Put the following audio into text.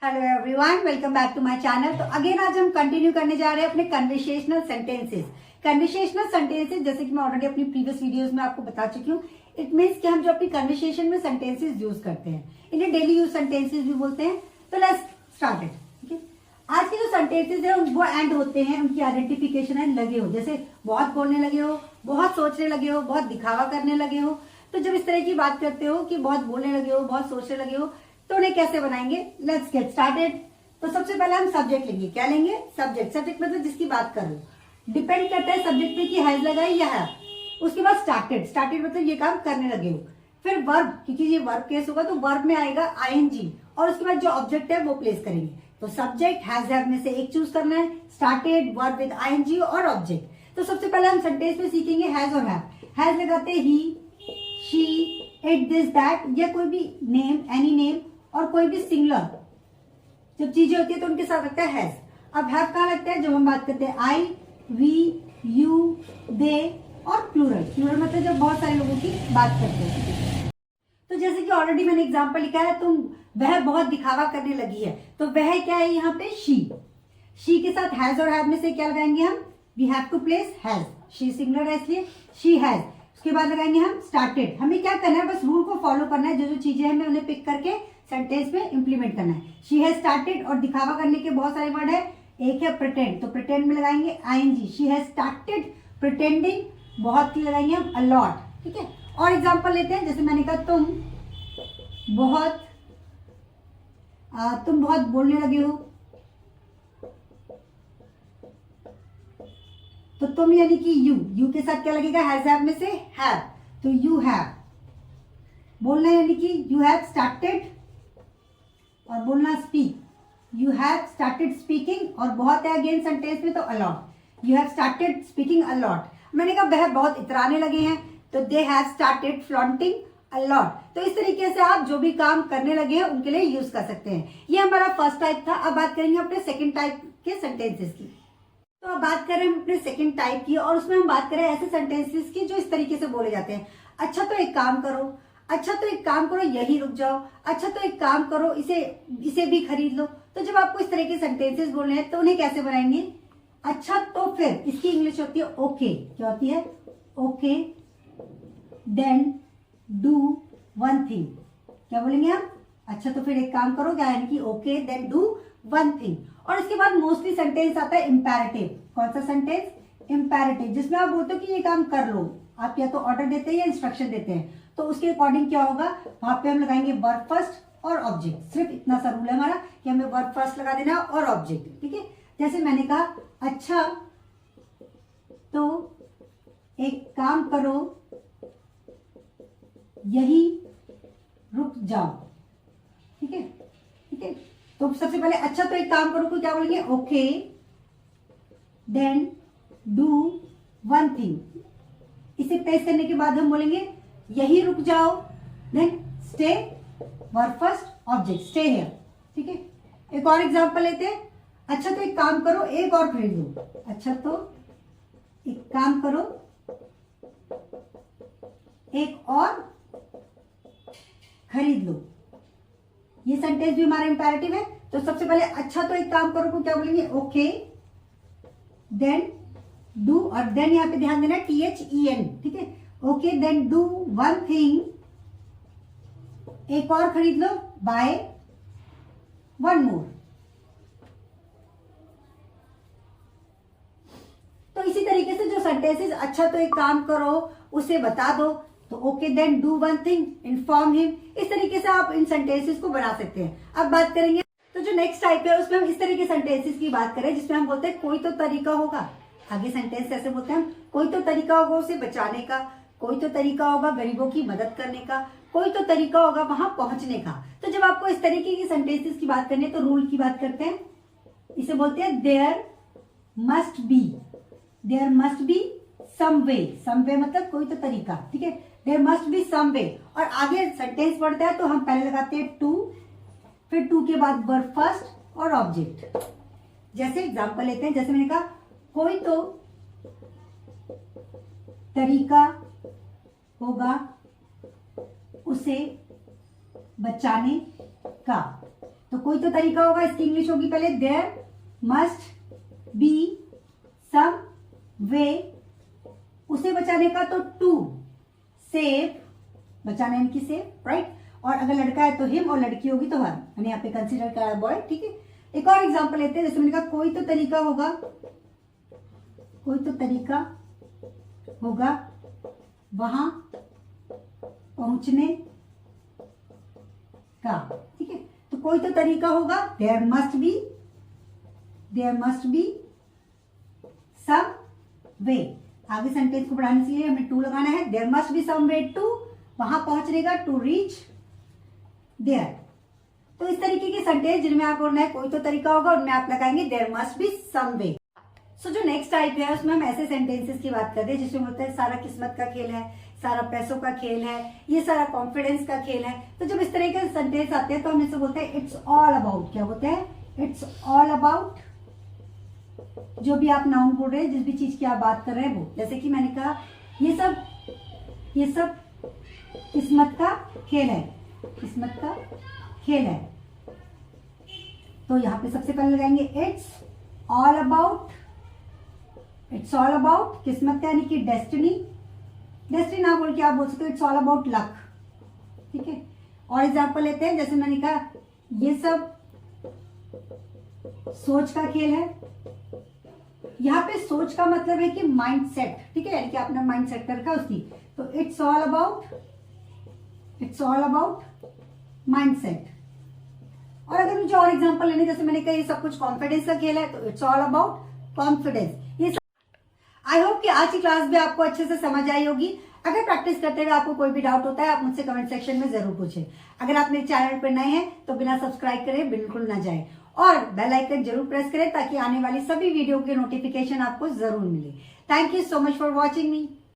Hello everyone, welcome back to my channel. तो again आज हम कंटिन्यू करने जा रहे हैं अपने कन्वर्सेशनल सेंटेंसेस। कन्वर्सेशनल सेंटेंसेस जैसे कि मैं ऑलरेडी अपनी प्रीवियस वीडियोस में आपको बता चुकी हूँ, इट मीन्स कि हम जो अपनी कन्वर्सेशन में सेंटेंसेस यूज करते हैं, इन्हें डेली यूज सेंटेंसेस भी बोलते हैं। तो लेट्स स्टार्ट इट। ठीक है, आज के जो सेंटेंसेस है वो एंड होते हैं, उनकी आइडेंटिफिकेशन है लगे हो, जैसे बहुत बोलने लगे हो, बहुत सोचने लगे हो, बहुत दिखावा करने लगे हो। तो जब इस तरह की बात करते हो कि बहुत बोलने लगे हो, बहुत सोचने लगे हो, तो उन्हें कैसे बनाएंगे? Let's get started. तो सबसे पहले हम सब्जेक्ट लेंगे। क्या लेंगे? सब्जेक्ट। सब्जेक्ट मतलब जिसकी बात कर रहे हो, डिपेंड करता है सब्जेक्ट पे कि हैज लगा है या है। उसके बाद स्टार्टेड। स्टार्टेड मतलब ये काम करने लगे हो। फिर वर्ब, क्योंकि ये वर्ब केस होगा तो वर्ब में आएगा आईएनजी, और उसके बाद जो ऑब्जेक्ट है वो प्लेस करेंगे। तो सब्जेक्ट हैज हैव में से एक चूज करना है, स्टार्टेड, वर्ब विद आईएनजी और ऑब्जेक्ट। तो सबसे पहले हम सेंटेंस में सीखेंगे हैज और हैव। हैज लगाते ही, शी, इट, दिस, दैट, या कोई भी नेम, एनी नेम, और कोई भी सिंगुलर जब चीजें होती है तो उनके साथ लगता है हैज। अब हैव कहाँ लगता है? जब हम बात करते हैं आई, वी, यू, दे और प्लूरल। प्लूरल मतलब जब बहुत सारे लोगों की बात करते हैं। तो जैसे कि ऑलरेडी मैंने एग्जांपल लिखा है, तुम वह बहुत दिखावा करने लगी है, तो वह क्या है यहाँ पे? शी। शी के साथ हैज और हैव में से क्या लगाएंगे हम? We have to place has. She singular है इसलिए शी हैज। उसके बाद लगाएंगे हम स्टार्टेड। हमें क्या करना है? बस रूल को फॉलो करना है, जो जो चीजें हमें उन्हें पिक करके सेंटेंस में इंप्लीमेंट करना है। शी हैज स्टार्टेड, और दिखावा करने के बहुत सारे वर्ड है। एक है प्रिटेंड, तो प्रिटेंड में लगाएंगे ING. She has started pretending, बहुत की लगाएंगे हम अलॉट। ठीक है, और एग्जांपल लेते हैं। जैसे मैंने कहा तुम बहुत बोलने लगे हो, तो तुम यानी कि यू के साथ क्या लगेगा? हैज हैव में से हैव, तो यू हैव। बोलना यानी कि यू हैव स्टार्टेड, और बोलना speak, you have started speaking, और बहुत है अगेन सेंटेंस में तो a lot, you have started speaking a lot. मैंने कहा वह बहुत इतराने लगे हैं, तो they have started flaunting a lot. तो इस तरीके से आप जो भी काम करने लगे हैं उनके लिए यूज कर सकते हैं। ये हमारा फर्स्ट टाइप था। अब बात करेंगे अपने सेकेंड टाइप के सेंटेंसेस की। तो अब बात करें हम अपने सेकेंड टाइप की, और उसमें हम बात करें ऐसे सेंटेंसेस की जो इस तरीके से बोले जाते हैं। अच्छा तो एक काम करो, अच्छा तो एक काम करो, यही रुक जाओ, अच्छा तो एक काम करो, इसे भी खरीद लो। तो जब आपको इस तरह के सेंटेंसेस बोलने हैं तो उन्हें कैसे बनाएंगे? अच्छा तो फिर, इसकी इंग्लिश होती है ओके। क्या होती है? Okay then do one thing. क्या बोलेंगे हम? अच्छा तो फिर एक काम करो, क्या यानी कि okay then do one thing. और इसके बाद मोस्टली सेंटेंस आता है इम्पेरेटिव। कौन सा सेंटेंस? इम्पेरेटिव, जिसमें आप बोलते हो कि ये काम कर लो। आप या तो ऑर्डर देते हैं या इंस्ट्रक्शन देते हैं, तो उसके अकॉर्डिंग क्या होगा? वहां पे हम लगाएंगे वर्ब फर्स्ट और ऑब्जेक्ट। सिर्फ इतना सा रूल है हमारा कि हमें वर्ब फर्स्ट लगा देना और ऑब्जेक्ट। ठीक है, जैसे मैंने कहा अच्छा तो एक काम करो, यही रुक जाओ। ठीक है, ठीक है। तो सबसे पहले अच्छा तो एक काम करो को क्या बोलेंगे? Okay then do one thing. इसे प्लेस करने के बाद हम बोलेंगे यही रुक जाओ, then stay, verb first object, stay here. ठीक है, एक और एग्जांपल लेते हैं। अच्छा तो एक काम करो, एक और खरीद लो। अच्छा तो एक काम करो, एक और खरीद लो। ये सेंटेंस भी हमारा इंपेरेटिव है। तो सबसे पहले अच्छा तो एक काम करो को क्या बोलेंगे? ओके देन डू, और देन यहां पे ध्यान देना THEN। ठीक है, okay then do one thing, एक और खरीद लो, बाय वन मोर। तो इसी तरीके से जो सेंटेंसेस अच्छा तो एक काम करो उसे बता दो, तो okay then do one thing, inform him, इस तरीके से आप इन सेंटेंसेस को बना सकते हैं। अब बात करेंगे तो जो नेक्स्ट टाइप है उसमें हम इस तरीके सेंटेंसेस की बात करें जिसमें हम बोलते हैं कोई तो तरीका होगा। आगे सेंटेंस ऐसे बोलते हैं हम, कोई तो तरीका होगा उसे बचाने का, कोई तो तरीका होगा गरीबों की मदद करने का, कोई तो तरीका होगा वहां पहुंचने का। तो जब आपको इस तरीके की सेंटेंसेस की बात करनी है तो रूल की बात करते हैं। इसे बोलते हैं there must be. There must be some way. Some way मतलब कोई तो तरीका। ठीक है, there must be some way. और आगे सेंटेंस बढ़ता है तो हम पहले लगाते हैं टू, फिर टू के बाद वर्ब फर्स्ट और ऑब्जेक्ट। जैसे एग्जांपल लेते हैं, जैसे मैंने कहा कोई तो तरीका होगा उसे बचाने का, तो कोई तो तरीका होगा, इसकी इंग्लिश होगी पहले देयर मस्ट बी सम वे, उसे बचाने का तो टू सेव, बचाना यानी कि सेव, राइट। और अगर लड़का है तो हिम और लड़की होगी तो हर, मैंने यहाँ पे कंसीडर करा बॉय, ठीक है। एक और एग्जांपल लेते हैं, जैसे मैंने कहा कोई तो तरीका होगा, कोई तो तरीका होगा वहां पहुंचने का, ठीक है। तो कोई तो तरीका होगा, देयर मस्ट बी सम वे। आगे सेंटेंस को बढ़ाने के लिए हमें टू लगाना है, there must be some way to, वहां पहुंचने का, टू रीच देयर। तो इस तरीके के सेंटेंस जिनमें आप बोलना है कोई तो तरीका होगा, उनमें आप लगाएंगे देयर मस्ट बी सम वे। सो जो नेक्स्ट टाइप है उसमें हम ऐसे सेंटेंसेस की बात करते हैं जिसमें बोलते हैं सारा किस्मत का खेल है, सारा पैसों का खेल है, ये सारा कॉन्फिडेंस का खेल है। तो जब इस तरह के सेंटेंस आते हैं तो हम इसे बोलते हैं इट्स ऑल अबाउट। क्या बोलते हैं? It's all about. जो भी आप नाउन बोल रहे हैं, जिस भी चीज की आप बात कर रहे हैं वो, जैसे कि मैंने कहा ये सब किस्मत का खेल है, किस्मत का खेल है। तो यहां पे सबसे पहले लगाएंगे it's all about, it's all about किस्मत का यानी कि डेस्टिनी। डेस्टिनी ना बोल के आप बोल सकते हो इट्स ऑल अबाउट लक, ठीक है। और एग्जाम्पल लेते हैं, जैसे मैंने कहा ये सब सोच का खेल है। यहाँ पे सोच का मतलब है कि माइंड सेट, ठीक है, यानी कि आपने माइंड सेट कर रखा उसकी। तो it's all about mind set. और अगर मुझे और एग्जांपल लेने, जैसे मैंने कहा ये सब कुछ कॉन्फिडेंस का खेल है, तो इट्स ऑल अबाउट कॉन्फिडेंस। ये आई होप कि आज की क्लास भी आपको अच्छे से समझ आई होगी। अगर प्रैक्टिस करते हुए आपको कोई भी डाउट होता है, आप मुझसे कमेंट सेक्शन में जरूर पूछें। अगर आप मेरे चैनल पर नए हैं तो बिना सब्सक्राइब करे बिल्कुल ना जाए, और बेल आइकन जरूर प्रेस करें ताकि आने वाली सभी वीडियो के नोटिफिकेशन आपको जरूर मिले। Thank you so much for watching me.